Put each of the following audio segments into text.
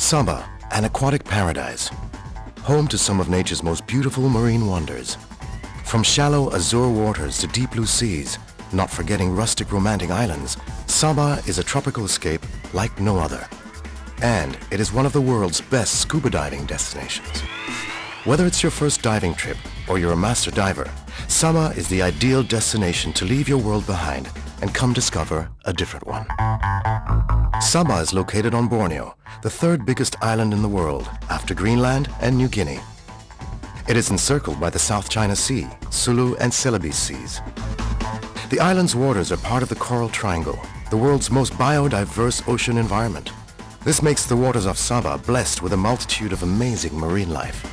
Sabah, an aquatic paradise, home to some of nature's most beautiful marine wonders. From shallow azure waters to deep blue seas, not forgetting rustic romantic islands, Sabah is a tropical escape like no other. And it is one of the world's best scuba diving destinations. Whether it's your first diving trip or you're a master diver, Sabah is the ideal destination to leave your world behind and come discover a different one. Sabah is located on Borneo, the third biggest island in the world after Greenland and New Guinea. It is encircled by the South China Sea, Sulu and Celebes Seas. The island's waters are part of the Coral Triangle, the world's most biodiverse ocean environment. This makes the waters of Sabah blessed with a multitude of amazing marine life.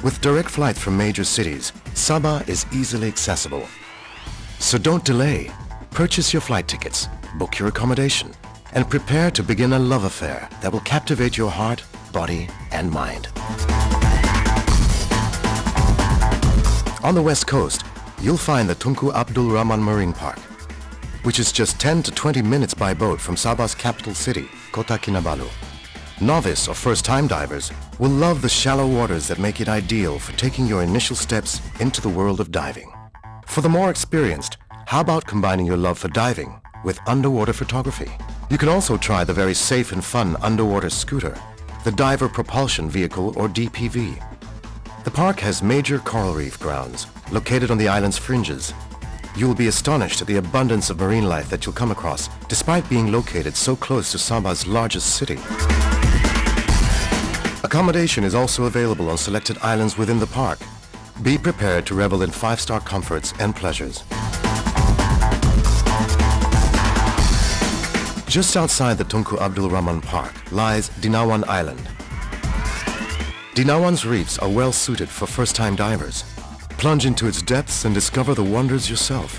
With direct flights from major cities, Sabah is easily accessible. So don't delay. Purchase your flight tickets, book your accommodation, and prepare to begin a love affair that will captivate your heart, body, and mind. On the west coast, you'll find the Tunku Abdul Rahman Marine Park, which is just 10 to 20 minutes by boat from Sabah's capital city, Kota Kinabalu. Novice or first-time divers will love the shallow waters that make it ideal for taking your initial steps into the world of diving. For the more experienced, how about combining your love for diving with underwater photography? You can also try the very safe and fun underwater scooter, the Diver Propulsion Vehicle or DPV. The park has major coral reef grounds located on the island's fringes. You will be astonished at the abundance of marine life that you'll come across despite being located so close to Sabah's largest city. Accommodation is also available on selected islands within the park. Be prepared to revel in five-star comforts and pleasures. Just outside the Tunku Abdul Rahman Park lies Dinawan Island. Dinawan's reefs are well suited for first-time divers. Plunge into its depths and discover the wonders yourself.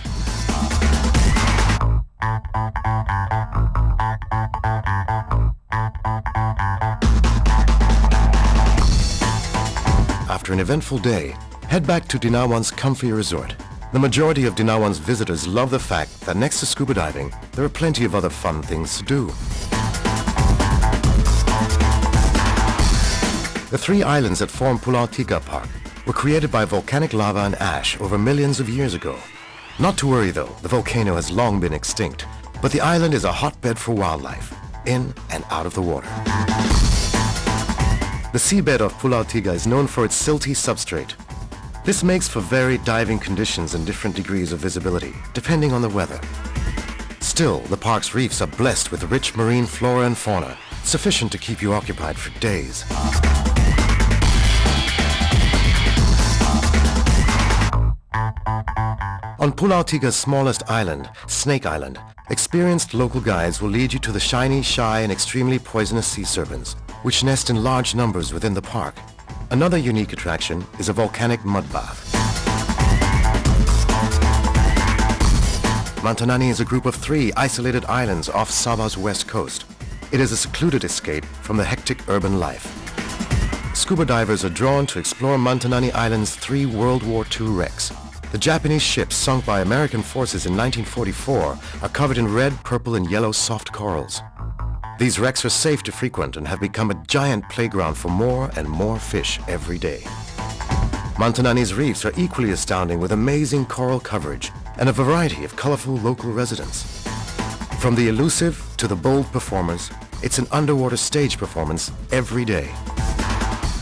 After an eventful day, head back to Dinawan's comfy resort. The majority of Dinawan's visitors love the fact that next to scuba diving, there are plenty of other fun things to do. The three islands that form Pulau Tiga Park were created by volcanic lava and ash over millions of years ago. Not to worry though, the volcano has long been extinct, but the island is a hotbed for wildlife, in and out of the water. The seabed of Pulau Tiga is known for its silty substrate. This makes for varied diving conditions and different degrees of visibility, depending on the weather. Still, the park's reefs are blessed with rich marine flora and fauna, sufficient to keep you occupied for days. On Pulau Tiga's smallest island, Snake Island, experienced local guides will lead you to the shiny, shy, and extremely poisonous sea serpents, which nest in large numbers within the park. Another unique attraction is a volcanic mud bath. Mantanani is a group of 3 isolated islands off Sabah's west coast. It is a secluded escape from the hectic urban life. Scuba divers are drawn to explore Mantanani Island's 3 World War II wrecks. The Japanese ships sunk by American forces in 1944 are covered in red, purple, and yellow soft corals. These wrecks are safe to frequent and have become a giant playground for more and more fish every day. Mantanani's reefs are equally astounding with amazing coral coverage and a variety of colorful local residents. From the elusive to the bold performers, it's an underwater stage performance every day.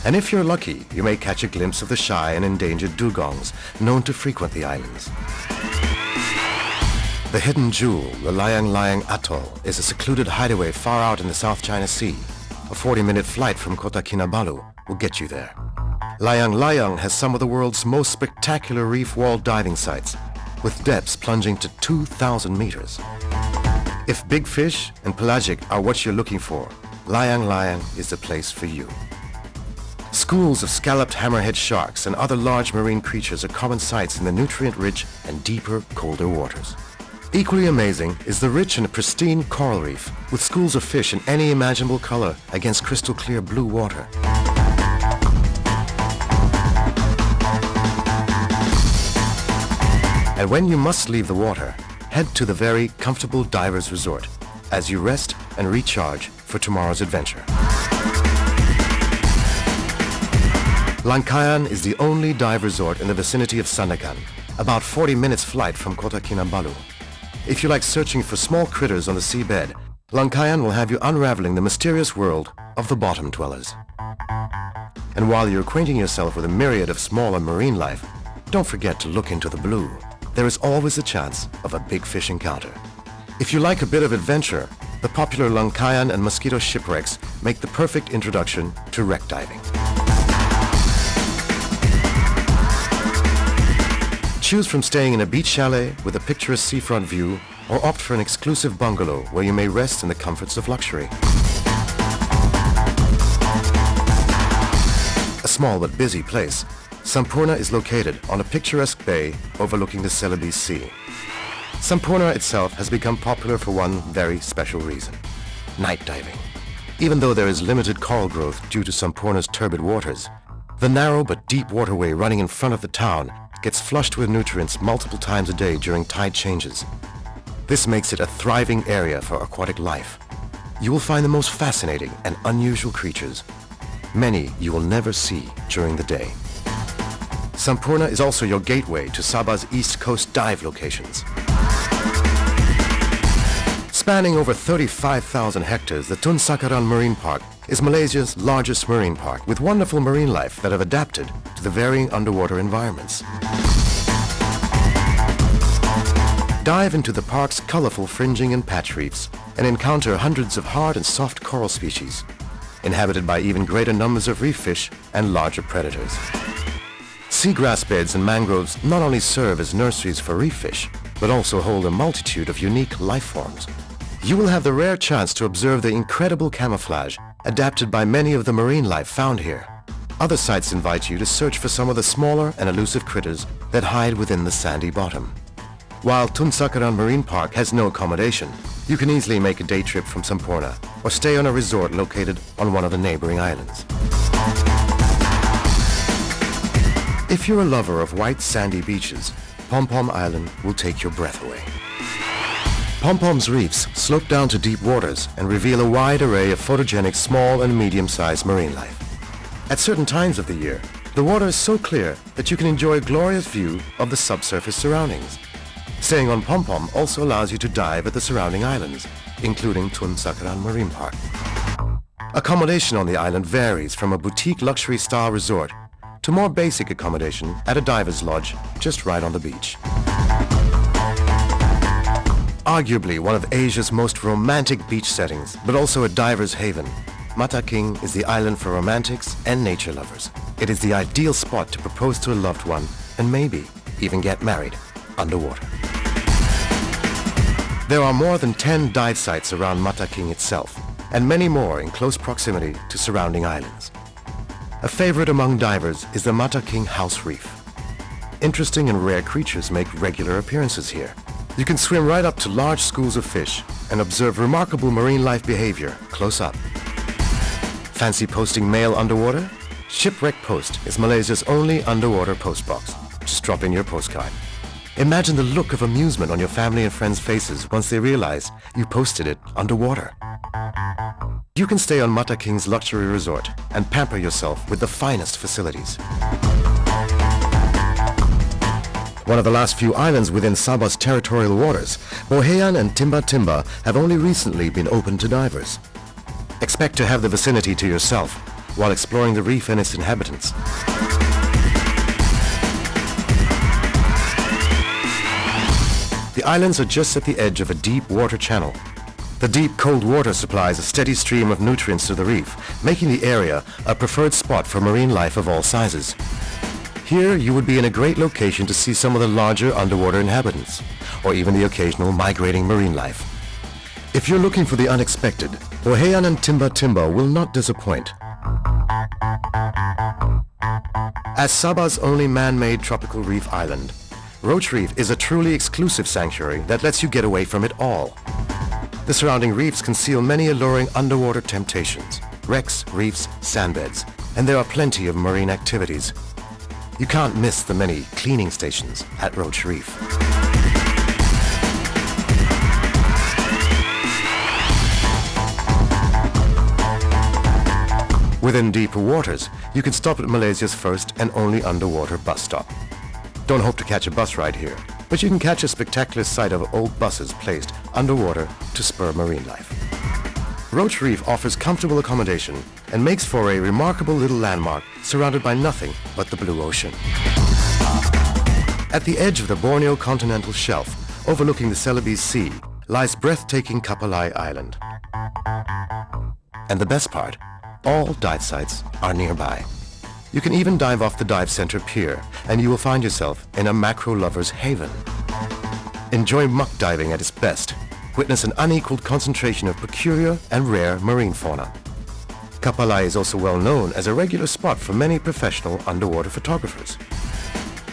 And if you're lucky, you may catch a glimpse of the shy and endangered dugongs known to frequent the islands. The hidden jewel, the Layang Layang Atoll, is a secluded hideaway far out in the South China Sea. A 40-minute flight from Kota Kinabalu will get you there. Layang Layang has some of the world's most spectacular reef wall diving sites, with depths plunging to 2,000 meters. If big fish and pelagic are what you're looking for, Layang Layang is the place for you. Schools of scalloped hammerhead sharks and other large marine creatures are common sights in the nutrient-rich and deeper, colder waters. Equally amazing is the rich and pristine coral reef, with schools of fish in any imaginable color against crystal clear blue water. And when you must leave the water, head to the very comfortable Divers Resort as you rest and recharge for tomorrow's adventure. Langkayan is the only dive resort in the vicinity of Sandakan, about 40 minutes flight from Kota Kinabalu. If you like searching for small critters on the seabed, Langkayan will have you unraveling the mysterious world of the bottom dwellers. And while you're acquainting yourself with a myriad of smaller marine life, don't forget to look into the blue. There is always a chance of a big fish encounter. If you like a bit of adventure, the popular Langkayan and Mosquito shipwrecks make the perfect introduction to wreck diving. Choose from staying in a beach chalet with a picturesque seafront view, or opt for an exclusive bungalow where you may rest in the comforts of luxury. A small but busy place, Sampurna is located on a picturesque bay overlooking the Celebes Sea. Sampurna itself has become popular for one very special reason: night diving. Even though there is limited coral growth due to Sampurna's turbid waters, the narrow but deep waterway running in front of the town gets flushed with nutrients multiple times a day during tide changes. This makes it a thriving area for aquatic life. You will find the most fascinating and unusual creatures, many you will never see during the day. Sampurna is also your gateway to Sabah's East Coast dive locations. Spanning over 35,000 hectares, the Tun Sakaran Marine Park is Malaysia's largest marine park with wonderful marine life that have adapted to the varying underwater environments. Dive into the park's colorful fringing and patch reefs and encounter hundreds of hard and soft coral species, inhabited by even greater numbers of reef fish and larger predators. Seagrass beds and mangroves not only serve as nurseries for reef fish, but also hold a multitude of unique life forms. You will have the rare chance to observe the incredible camouflage adapted by many of the marine life found here. Other sites invite you to search for some of the smaller and elusive critters that hide within the sandy bottom. While Tun Sakaran Marine Park has no accommodation, you can easily make a day trip from Sampurna or stay on a resort located on one of the neighboring islands. If you're a lover of white sandy beaches, Pom Pom Island will take your breath away. Pom Pom's reefs slope down to deep waters and reveal a wide array of photogenic small and medium-sized marine life. At certain times of the year, the water is so clear that you can enjoy a glorious view of the subsurface surroundings. Staying on Pom Pom also allows you to dive at the surrounding islands, including Tun Sakaran Marine Park. Accommodation on the island varies from a boutique luxury-style resort to more basic accommodation at a diver's lodge just right on the beach. Arguably one of Asia's most romantic beach settings, but also a diver's haven, Mata King is the island for romantics and nature lovers. It is the ideal spot to propose to a loved one and maybe even get married underwater. There are more than 10 dive sites around Mata King itself, and many more in close proximity to surrounding islands. A favorite among divers is the Mata King House Reef. Interesting and rare creatures make regular appearances here. You can swim right up to large schools of fish and observe remarkable marine life behavior close up. Fancy posting mail underwater? Shipwreck Post is Malaysia's only underwater post box. Just drop in your postcard. Imagine the look of amusement on your family and friends' faces once they realize you posted it underwater. You can stay on Mata King's luxury resort and pamper yourself with the finest facilities. One of the last few islands within Sabah's territorial waters, Bohean and Timba Timba have only recently been opened to divers. Expect to have the vicinity to yourself while exploring the reef and its inhabitants. The islands are just at the edge of a deep water channel. The deep cold water supplies a steady stream of nutrients to the reef, making the area a preferred spot for marine life of all sizes. Here you would be in a great location to see some of the larger underwater inhabitants, or even the occasional migrating marine life. If you're looking for the unexpected, Bohean and Timba Timba will not disappoint. As Sabah's only man-made tropical reef island, Roach Reef is a truly exclusive sanctuary that lets you get away from it all. The surrounding reefs conceal many alluring underwater temptations, wrecks, reefs, sandbeds, and there are plenty of marine activities. You can't miss the many cleaning stations at Roach Reef. Within deeper waters, you can stop at Malaysia's first and only underwater bus stop. Don't hope to catch a bus ride here, but you can catch a spectacular sight of old buses placed underwater to spur marine life. Roach Reef offers comfortable accommodation and makes for a remarkable little landmark surrounded by nothing but the blue ocean. At the edge of the Borneo continental shelf, overlooking the Celebes Sea, lies breathtaking Kapalai Island. And the best part, all dive sites are nearby. You can even dive off the dive center pier and you will find yourself in a macro lover's haven. Enjoy muck diving at its best. Witness an unequaled concentration of peculiar and rare marine fauna. Kapalai is also well known as a regular spot for many professional underwater photographers.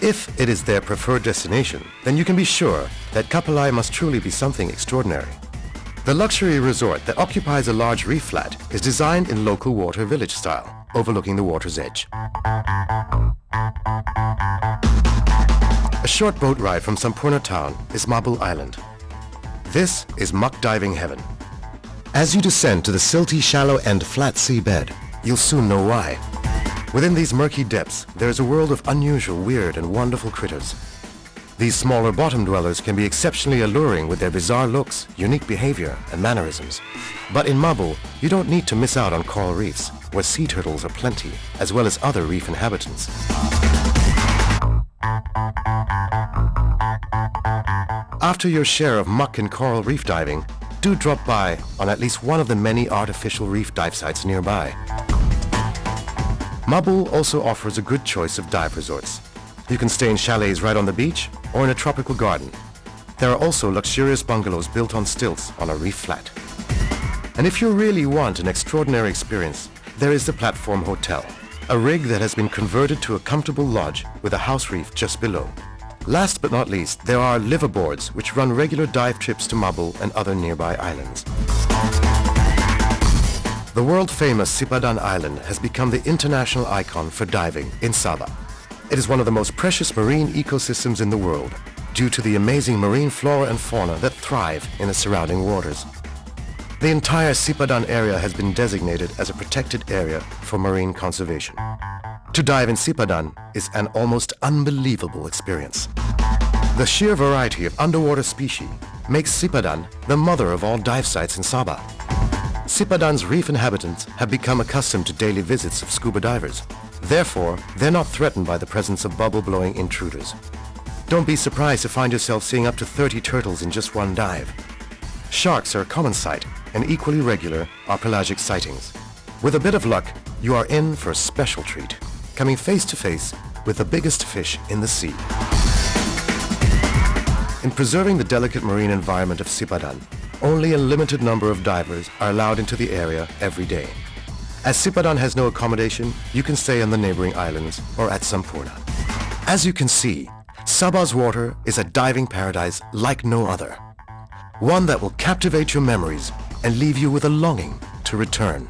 If it is their preferred destination, then you can be sure that Kapalai must truly be something extraordinary. The luxury resort that occupies a large reef flat is designed in local water village style, overlooking the water's edge. A short boat ride from Sampurna town is Mabul Island. This is muck diving heaven. As you descend to the silty, shallow and flat seabed, you'll soon know why. Within these murky depths, there is a world of unusual, weird and wonderful critters. These smaller bottom dwellers can be exceptionally alluring with their bizarre looks, unique behavior and mannerisms. But in Mabul, you don't need to miss out on coral reefs, where sea turtles are plenty, as well as other reef inhabitants. After your share of muck and coral reef diving, do drop by on at least one of the many artificial reef dive sites nearby. Mabul also offers a good choice of dive resorts. You can stay in chalets right on the beach or in a tropical garden. There are also luxurious bungalows built on stilts on a reef flat. And if you really want an extraordinary experience, there is the Platform Hotel, a rig that has been converted to a comfortable lodge with a house reef just below. Last but not least, there are liveaboards which run regular dive trips to Mabul and other nearby islands. The world-famous Sipadan Island has become the international icon for diving in Sabah. It is one of the most precious marine ecosystems in the world due to the amazing marine flora and fauna that thrive in the surrounding waters. The entire Sipadan area has been designated as a protected area for marine conservation. To dive in Sipadan is an almost unbelievable experience. The sheer variety of underwater species makes Sipadan the mother of all dive sites in Sabah. Sipadan's reef inhabitants have become accustomed to daily visits of scuba divers. Therefore, they're not threatened by the presence of bubble-blowing intruders. Don't be surprised to find yourself seeing up to 30 turtles in just one dive. Sharks are a common sight, and equally regular are pelagic sightings. With a bit of luck, you are in for a special treat, coming face to face with the biggest fish in the sea. In preserving the delicate marine environment of Sipadan, only a limited number of divers are allowed into the area every day. As Sipadan has no accommodation, you can stay on the neighboring islands or at Sampurna. As you can see, Sabah's water is a diving paradise like no other. One that will captivate your memories and leave you with a longing to return.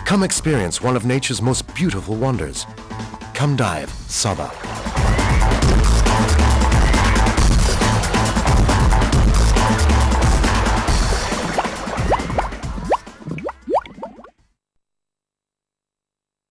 Come experience one of nature's most beautiful wonders. Come dive Sabah.